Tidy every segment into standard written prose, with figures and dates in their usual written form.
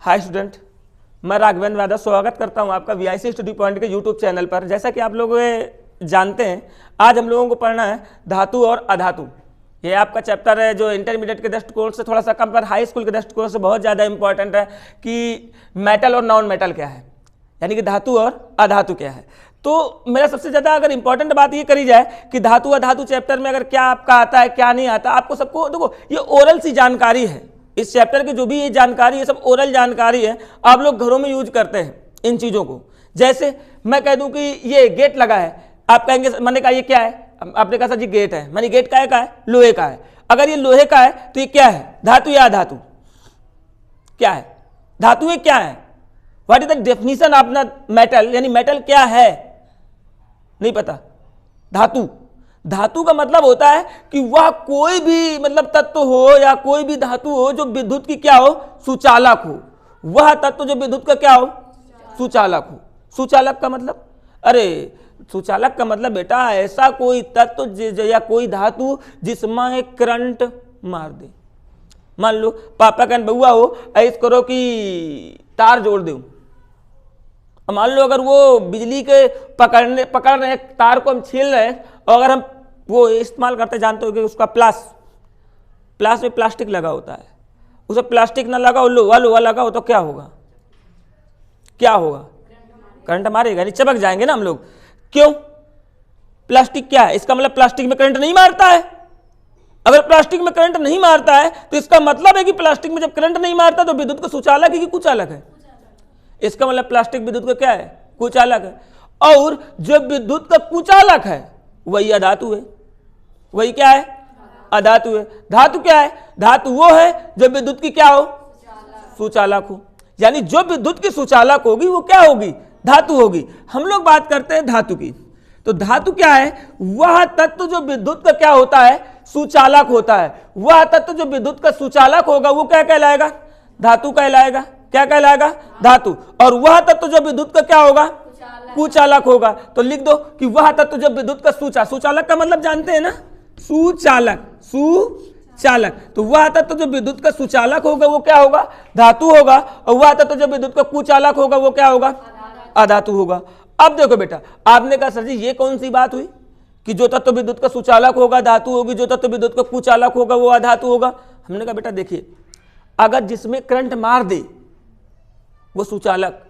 Hi student, मैं राघवेंद्र यादव स्वागत करता हूं आपका वीआईसी स्टडी पॉइंट के यूट्यूब चैनल पर। जैसा कि आप लोग जानते हैं, आज हम लोगों को पढ़ना है धातु और अधातु। ये आपका चैप्टर है जो इंटरमीडिएट के दृष्टिकोण से थोड़ा सा कम पर हाई स्कूल के दृष्टिकोण से बहुत ज़्यादा इंपॉर्टेंट है कि मेटल और नॉन मेटल क्या है, यानी कि धातु और अधातु क्या है। तो मेरा सबसे ज़्यादा अगर इंपॉर्टेंट बात ये करी जाए कि धातु अधातु चैप्टर में अगर क्या आपका आता है क्या नहीं आता, आपको सबको देखो ये ओरल सी जानकारी है। इस चैप्टर की जो भी ये जानकारी है सब ओरल जानकारी है, आप लोग घरों में यूज करते हैं इन चीज़ों को। जैसे मैं कह दूं कि ये गेट लगा है, आप कहेंगे मैंने कहा ये क्या है, आपने कहा सर जी गेट है, मैंने गेट का है लोहे का है। अगर ये लोहे का है तो ये क्या है, धातु या अधातु? क्या है, धातु है क्या है? What is the definition of the metal, यानी मेटल क्या है नहीं पता। धातु, धातु का मतलब होता है कि वह कोई भी मतलब तत्व हो या कोई भी धातु हो जो विद्युत की क्या हो, सुचालक हो। वह तत्व जो विद्युत का क्या हो, सुचालक हो। सुचालक का मतलब, अरे सुचालक का मतलब बेटा ऐसा कोई तत्व या कोई धातु जिसमें करंट मार दे। मान लो पापा का बउआ हो, ऐस करो कि तार जोड़ दो, मान लो अगर वो बिजली के पकड़ रहे तार को हम छील रहे हैं, और अगर हम वो इस्तेमाल करते जानते हो कि उसका प्लास में प्लास्टिक लगा होता है, उसे प्लास्टिक ना लगा हो, लोहा लगा हो तो क्या होगा, क्या होगा? करंट मारेगा, नहीं चमक जाएंगे ना हम लोग। क्यों? प्लास्टिक क्या है, इसका मतलब प्लास्टिक में करंट नहीं मारता है। अगर प्लास्टिक में करंट नहीं मारता है तो इसका मतलब है कि प्लास्टिक में जब करंट नहीं मारता तो विद्युत का सुचालक है कि कुचालक है? इसका मतलब प्लास्टिक विद्युत का क्या है, कुचालक है। और जो विद्युत का कुचालक है वही अधातु है। वही क्या है, अधातु है। धातु क्या है, धातु वो है जो विद्युत की क्या हो, सुचालक हो। यानी जो विद्युत की सुचालक होगी वो क्या होगी, धातु होगी। हम लोग बात करते हैं धातु की, तो धातु क्या है, वह तत्व जो विद्युत का क्या होता है, सुचालक होता है। वह तत्व जो विद्युत का सुचालक होगा वो क्या कहलाएगा, धातु कहलाएगा। क्या कहलाएगा, धातु। और वह तत्व जो विद्युत का क्या होगा, कुचालक होगा। तो लिख दो कि वह तत्व जो विद्युत का सुचालक का मतलब जानते हैं ना, सुचालक, सुचालक। तो वह तत्व जो विद्युत का सुचालक होगा वो क्या होगा, धातु होगा। और वह तत्व जो विद्युत का कुचालक होगा वो क्या होगा, अधातु होगा। अब देखो बेटा, आपने कहा सर जी ये कौन सी बात हुई कि जो तत्व विद्युत का सुचालक होगा धातु होगी, जो तत्व विद्युत का कुचालक होगा वो अधातु होगा। हमने कहा बेटा देखिए, अगर जिसमें करंट मार दे वो सुचालक,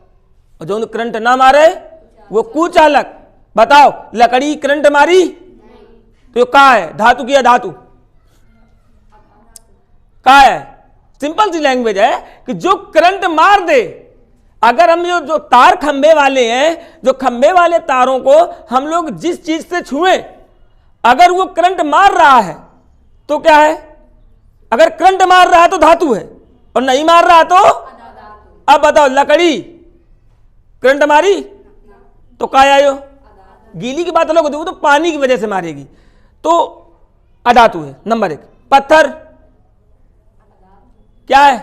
और जो करंट ना मारे वो कुचालक। बताओ, लकड़ी करंट मारी तो क्या है, धातु की अधातु? क्या है? सिंपल सी लैंग्वेज है कि जो करंट मार दे। अगर हम जो तार खंबे वाले हैं, जो खंबे वाले तारों को हम लोग जिस चीज से छुए, अगर वो करंट मार रहा है तो क्या है, अगर करंट मार रहा है तो धातु है, और नहीं मार रहा तो। अब बताओ, लकड़ी करंट मारी तो क्या आयो, गीली की बात अलग होती है, वो तो पानी की वजह से मारेगी, तो अधातु है। नंबर एक। पत्थर क्या है,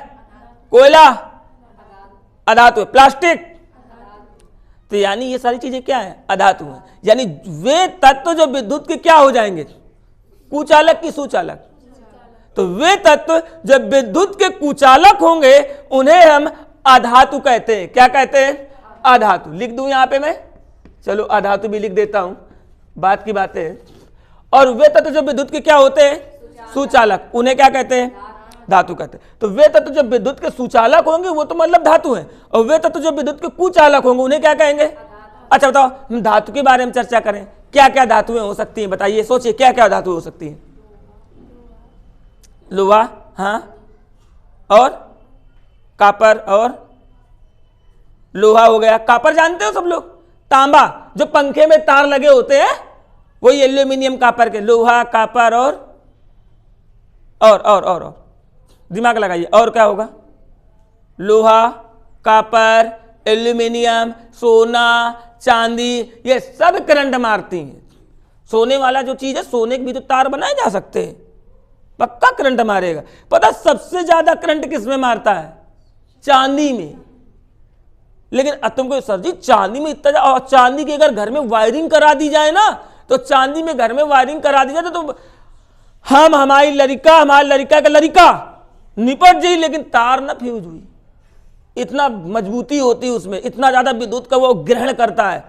कोयला अधातु है। प्लास्टिक, तो यानी ये सारी चीजें क्या है, अधातु है। यानी वे तत्व जो विद्युत के क्या हो जाएंगे, कुचालक की सुचालक। तो वे तत्व जब विद्युत के कुचालक होंगे उन्हें हम अधातु कहते हैं। क्या कहते हैं, अधातु। लिख दूं यहां पे मैं, चलो अधातु भी लिख देता हूं, बात की बातें हैं। और वे तत्व जो विद्युत के क्या होते हैं, सुचालक, उन्हें क्या कहते हैं, धातु कहते हैं। तो वे तत्व जो विद्युत के सुचालक होंगे वो तो मतलब धातु है, और वे तत्व जो विद्युत के कुचालक होंगे उन्हें क्या कहेंगे। अच्छा बताओ, हम धातु के बारे में चर्चा करें, क्या क्या धातुएं हो सकती हैं, बताइए, सोचिए क्या क्या धातु हो सकती हैं। लोहा, हाँ, और कापर, और लोहा हो गया। कापर जानते हो सब लोग, तांबा, जो पंखे में तार लगे होते हैं वही एल्यूमिनियम कापर के। लोहा, कापर, और दिमाग लगाइए, और क्या होगा, लोहा, कापर, एल्यूमिनियम, सोना, चांदी, ये सब करंट मारती हैं। सोने वाला जो चीज है, सोने के भी तो तार बनाए जा सकते हैं, पक्का करंट मारेगा। पता सबसे ज्यादा करंट किसमें मारता है, चांदी में। लेकिन तुमको सर जी चांदी में इतना, और चांदी के अगर घर में वायरिंग करा दी जाए ना, तो चांदी में घर में वायरिंग करा दी जाए तो हमारी लड़का का लड़का निपट जाई, लेकिन तार ना फ्यूज हुई। इतना मजबूती होती है उसमें, इतना ज़्यादा विद्युत का वो ग्रहण करता है।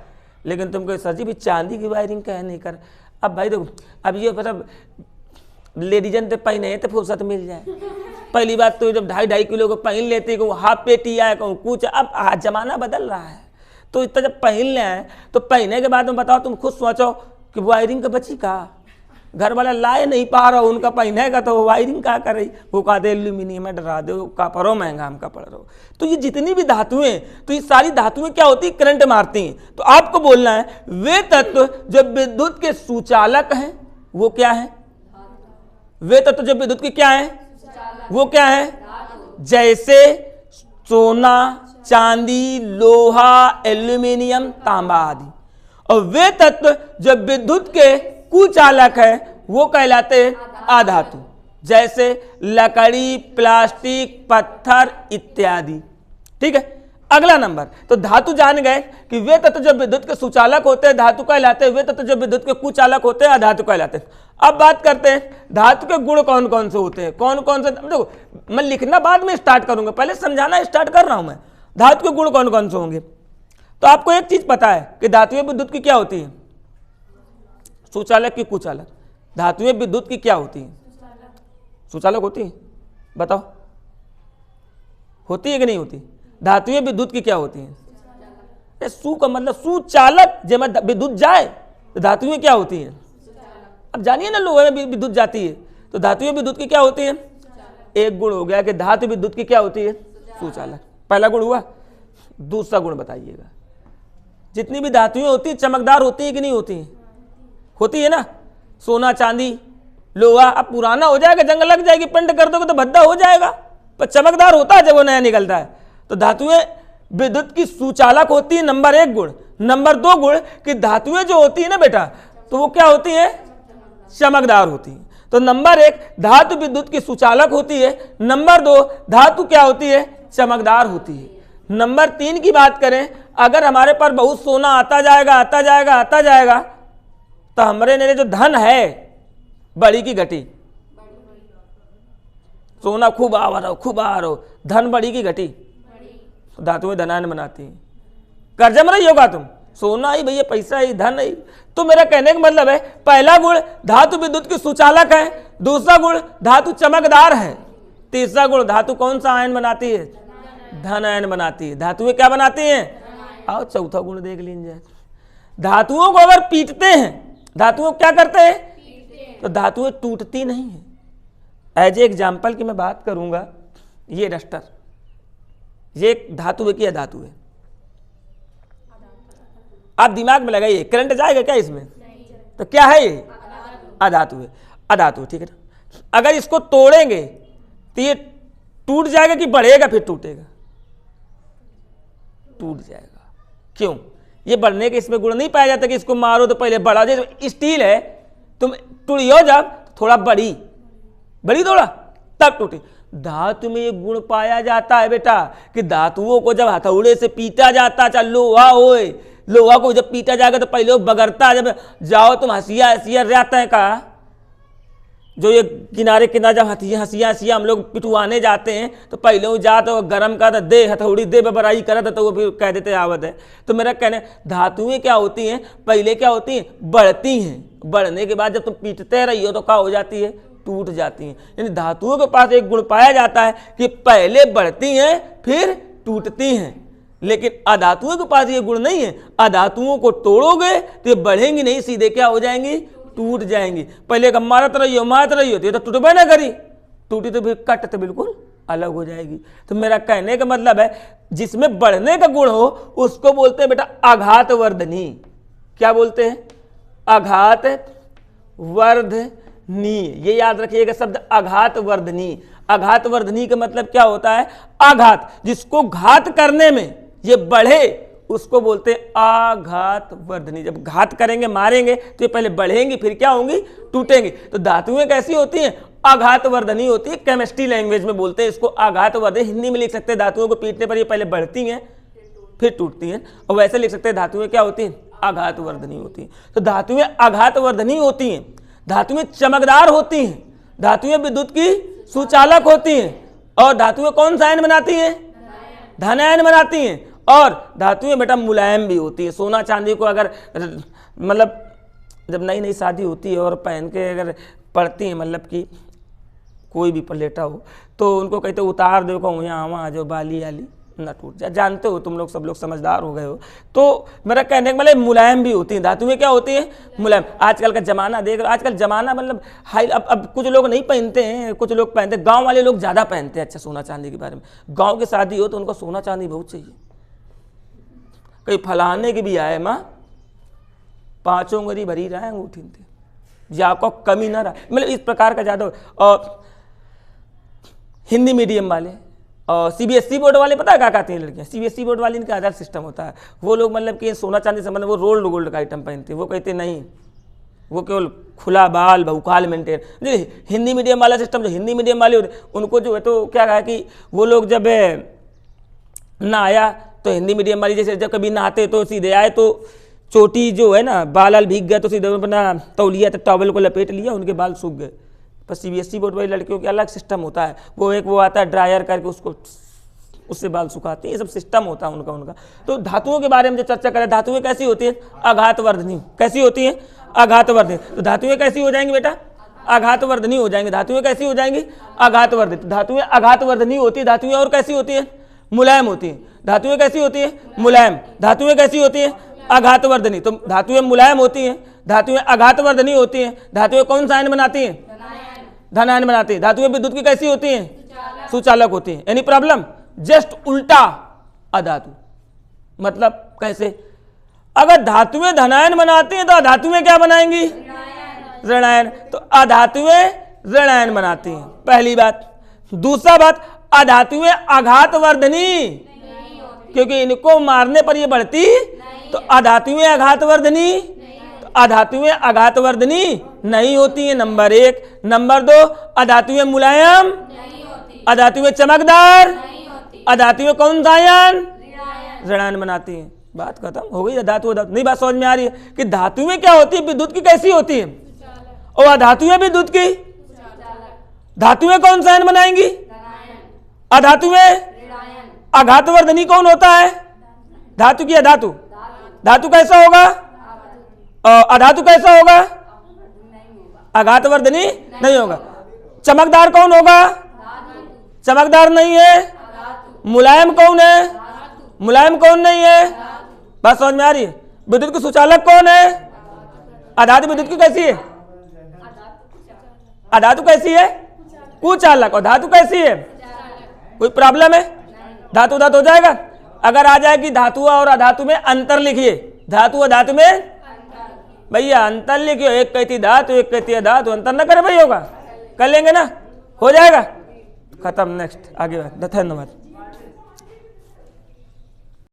लेकिन तुम कहो सर जी भी चांदी की वायरिंग कह नहीं कर। अब भाई देखो, अब ये मतलब लेडीजन तो पहने तो फुर्सत मिल जाए। पहली बात तो जब 2.5 किलो को पहन लेते, कहूँ हाफ पेटी आए, कहूँ कुछ। अब जमाना बदल रहा है, तो इतना जब पहन ले आए तो पहनने के बाद में बताओ, तुम खुद सोचो कि वायरिंग का बची का, घर वाला लाए नहीं पा रहा, उनका पहनेगा तो वायरिंग क्या करे, वो कहा दे एल्यूमिनियम में डरा दे, कपड़ो महंगा हम कपड़ रहो। तो ये जितनी भी धातुएं, तो ये सारी धातुएं क्या होती है, करंट मारती हैं। तो आपको बोलना है वे तत्व जो विद्युत के सुचालक हैं वो क्या है, वे तत्व जो विद्युत के क्या है वो क्या है, जैसे सोना, चांदी, लोहा, एल्यूमिनियम, तांबा आदि। और वे तत्व जो विद्युत के कुचालक है वो कहलाते हैं अधातु, जैसे लकड़ी, प्लास्टिक, पत्थर इत्यादि। ठीक है, अगला नंबर, तो धातु जान गए कि वे तत्व जो विद्युत के सुचालक होते हैं धातु कहलाते हैं, वे तत्व जो विद्युत के कुचालक होते हैं अधातु कहलाते हैं। अब बात करते हैं धातु के गुण कौन कौन से होते हैं, कौन कौन से। देखो मैं लिखना बाद में स्टार्ट करूंगा, पहले समझाना स्टार्ट कर रहा हूं मैं। धातु के गुण कौन कौन से होंगे, तो आपको एक चीज पता है कि धातुएं विद्युत की क्या होती है, सुचालक की कुचालक। धातुएं विद्युत की क्या होती है, सुचालक होती है, बताओ होती है कि नहीं होती। धातुएं विद्युत की क्या होती हैं, सु का मतलब सुचालक, जब विद्युत जाए तो धातुएं क्या होती हैं, अब जानिए ना, लोहे में विद्युत जाती है तो धातुएं विद्युत की क्या होती है। एक गुण हो गया कि धातु विद्युत की क्या होती है, सुचालक, पहला गुण हुआ। दूसरा गुण बताइएगा, जितनी भी धातुएं होती है चमकदार होती है कि नहीं होती हैं, होती है ना। सोना, चांदी, लोहा, अब पुराना हो जाएगा, जंग लग जाएगी, पेंट कर दोगे तो भद्दा हो जाएगा, पर चमकदार होता है जब वो नया निकलता है। तो धातुएं विद्युत की सुचालक होती है, नंबर 1 गुण। नंबर 2 गुण कि धातुएं जो होती है ना बेटा, तो वो क्या होती है, चमकदार होती है। तो नंबर 1 धातु विद्युत की सुचालक होती है, नंबर 2 धातु क्या होती है, चमकदार होती है। नंबर 3 की बात करें, अगर हमारे पास बहुत सोना आता जाएगा आता जाएगा आता जाएगा, तो हमारे ने जो धन है बड़ी की घटी, सोना खूब आ रहा हो खूब आ रहा हो, धन बड़ी की घटी, धातुएं धनायन बनाती हैं। कर्जा में नहीं होगा तुम, सोना ही भैया, पैसा ही, धन ही। तो मेरा कहने का मतलब है पहला गुण धातु विद्युत की सुचालक है, दूसरा गुण धातु चमकदार है, तीसरा गुण धातु कौन सा आयन बनाती है, धन आयन बनाती है। धातुएं क्या बनाती हैं, आओ चौथा गुण देख लीजिए, धातुओं को अगर पीटते हैं, धातुओं क्या करते हैं, तो धातुएं टूटती नहीं है। एज ए एग्जाम्पल की मैं बात करूंगा, ये डस्टर, ये एक धातु है कि अधातु है, आप दिमाग में लगाइए, करंट जाएगा क्या इसमें, तो क्या है ये, अधातु है, अधातु है, ठीक है ना। अगर इसको तोड़ेंगे तो ये टूट जाएगा कि बढ़ेगा, फिर टूटेगा, टूट जाएगा। क्यों, ये बढ़ने के इसमें गुण नहीं पाया जाता कि इसको मारो तो पहले बढ़ा, जैसे स्टील है, तुम टूटियो जब थोड़ा बड़ी बड़ी थोड़ा तब टूटी। धातु में ये गुण पाया जाता है बेटा कि धातुओं को जब हथौड़े से पीटा जाता, चाहे लोहा होए, लोहा को जब पीटा जाएगा तो पहले वो बगरता, जब जाओ तुम हंसिया हंसिया रहते हैं का, जो ये किनारे किनारे जब हंसिया हंसिया हम लोग पिटवाने जाते हैं तो पहले वो जा तो गरम का तो दे हथौड़ी दे बबराई करा तो वो फिर कह देते आवत है। तो मेरा कहने धातुएं क्या होती हैं, पहले क्या होती हैं, बढ़ती हैं, बढ़ने के बाद जब तुम पीटते रही हो तो क्या हो जाती है, टूट जाती हैं। यानी धातुओं के पास एक गुण पाया जाता है कि पहले बढ़ती हैं फिर टूटती हैं, लेकिन अधातुओं के पास ये गुण नहीं है। अधातुओं को तोड़ोगे तो ये बढ़ेंगी नहीं, सीधे क्या हो जाएंगी, टूट जाएंगी। पहले का मारत रही हो तो टूटबे ना करी, टूटी तो फिर कट तो बिल्कुल अलग हो जाएगी। तो मेरा कहने का मतलब है जिसमें बढ़ने का गुण हो उसको बोलते हैं बेटा आघात वर्धनी। क्या बोलते हैं, आघात वर्धनी। ये याद रखिएगा शब्द आघात वर्धनी। आघात वर्धनी का मतलब क्या होता है, आघात, जिसको घात करने में ये बढ़े उसको बोलते हैं आघात वर्धनी। जब घात करेंगे मारेंगे तो ये पहले बढ़ेंगी फिर क्या होंगी, टूटेंगी। तो धातुएं कैसी होती हैं, आघात वर्धनी होती है। केमिस्ट्री लैंग्वेज में बोलते हैं इसको आघात वर्धनी। हिंदी में लिख सकते हैं धातुओं को पीटने पर ये पहले बढ़ती हैं फिर टूटती हैं, और वैसे लिख सकते हैं धातुएं क्या होती हैं, आघात वर्धनी होती हैं। तो धातुएं आघात वर्धनी होती हैं, धातुएं चमकदार होती हैं, धातुएं विद्युत की सुचालक होती हैं, और धातुएं कौन सा आयन बनाती हैं, धनायन बनाती हैं, और धातुएं बेटा मुलायम भी होती है। सोना चांदी को अगर मतलब जब नई नई शादी होती है और पहन के अगर पड़ती हैं, मतलब कि कोई भी पलेटा हो, तो उनको कहते उतार दो कहूँ यहाँ वहाँ जो बाली आली ना टूट जाए। जानते हो तुम लोग, सब लोग समझदार हो गए हो। तो मेरा कहने का मतलब मुलायम भी होती हैं धातुएं। क्या होती हैं? मुलायम। आजकल का जमाना देख रहे हो, आजकल जमाना मतलब हाई। अब कुछ लोग नहीं पहनते हैं, कुछ लोग पहनते हैं, गाँव वाले लोग ज़्यादा पहनते हैं। अच्छा, सोना चांदी के बारे में, गाँव की शादी हो तो उनको सोना चांदी बहुत चाहिए। कहीं फलाने की भी आए माँ, 5 उंगली भरी रहा है अंगूठी जाको कमी ना रहा, मतलब इस प्रकार का ज़्यादा। और हिंदी मीडियम वाले और सीबीएसई बोर्ड वाले पता है क्या कहते हैं लड़कियां? सीबीएसई बोर्ड वाले इनका आधार सिस्टम होता है, वो लोग मतलब कि सोना चांदी से मतलब वो रोल्ड गोल्ड का आइटम पहनते हैं। वो कहते नहीं, वो केवल खुला बाल बहुकाल मेंटेन। नहीं, हिंदी मीडियम वाला सिस्टम, जो हिंदी मीडियम वाले होते उनको जो है तो क्या कहा कि वो लोग जब नहाया तो हिंदी मीडियम वाली जैसे जब कभी नहाते तो सीधे आए तो चोटी जो है ना, बाल भीग गया तो सीधे अपना तौलिया तक टॉवल को लपेट लिया, उनके बाल सूख गए। पर सीबीएसई बोर्ड वाली लड़कियों के अलग सिस्टम होता है, वो आता है ड्रायर करके उसको उससे बाल सुखाते हैं, ये सब सिस्टम होता है उनका। तो धातुओं के बारे में जो चर्चा करें, धातुएं कैसी होती है? आघातवर्धनी। कैसी होती है? आघातवर्धनी। तो धातुएं कैसी हो जाएंगी बेटा? आघातवर्धनी हो जाएंगी। धातुएं कैसी हो जाएंगी? आघातवर्धनी। तो धातुएं आघातवर्धनी होती है। धातुएं और कैसी होती है? मुलायम होती है। धातुएं कैसी होती है? मुलायम। धातुएं कैसी होती है? आघातवर्धनी। तो धातुएं मुलायम होती हैं, धातुएं आघातवर्धनी होती हैं। धातुएं कौन सा आयन बनाती हैं? धनायन बनाती हैं। धातुएं विद्युत की कैसी होती हैं? सुचालक होती हैं। Any problem? जस्ट उल्टा अधातु। मतलब कैसे? अगर धातुएं धनायन बनाती हैं तो अधातुएं क्या बनाएंगी? ऋणायन। तो अधातुएं ऋणायन बनाती हैं, पहली बात। दूसरा बात, अधातुएं आघातवर्धनी, क्योंकि इनको मारने पर ये बढ़ती, तो अधातुएं आघातवर्धनी, तो अधातुएं आघातवर्धनी नहीं होती हैं, नंबर 1। नंबर 2, अधातुएं मुलायम, अधातुएं चमकदार, अधातुएं कौन सा आयन? ऋणायन बनाती हैं। बात खत्म हो गई। धातु नहीं, बात समझ में आ रही है कि धातुएं क्या होती है? विद्युत की कैसी होती है? और अधातुएं विद्युत की। धातुएं कौन सा आयन बनाएंगी? अधातुएं आघातवर्धनी कौन होता है? धातु की अधातु। धातु कैसा होगा? अधातु कैसा होगा? आघातवर्धनी नहीं होगा। चमकदार कौन होगा? चमकदार नहीं है। मुलायम कौन है? मुलायम कौन नहीं है? बात समझ में आ रही है? विद्युत की सुचालक कौन है? अधातु विद्युत की कैसी है? अधातु कैसी है? कुचालक। और धातु कैसी है? कोई प्रॉब्लम है? धातु धातु हो जाएगा। अगर आ जाए कि धातु और अधातु में अंतर लिखिए, धातु और धातु में भैया अंतर लिखिए, एक कहती धातु एक कहती अधातु, अंतर न करे भाई, होगा कर लेंगे ना, हो जाएगा, खत्म। नेक्स्ट आगे धन्यवाद।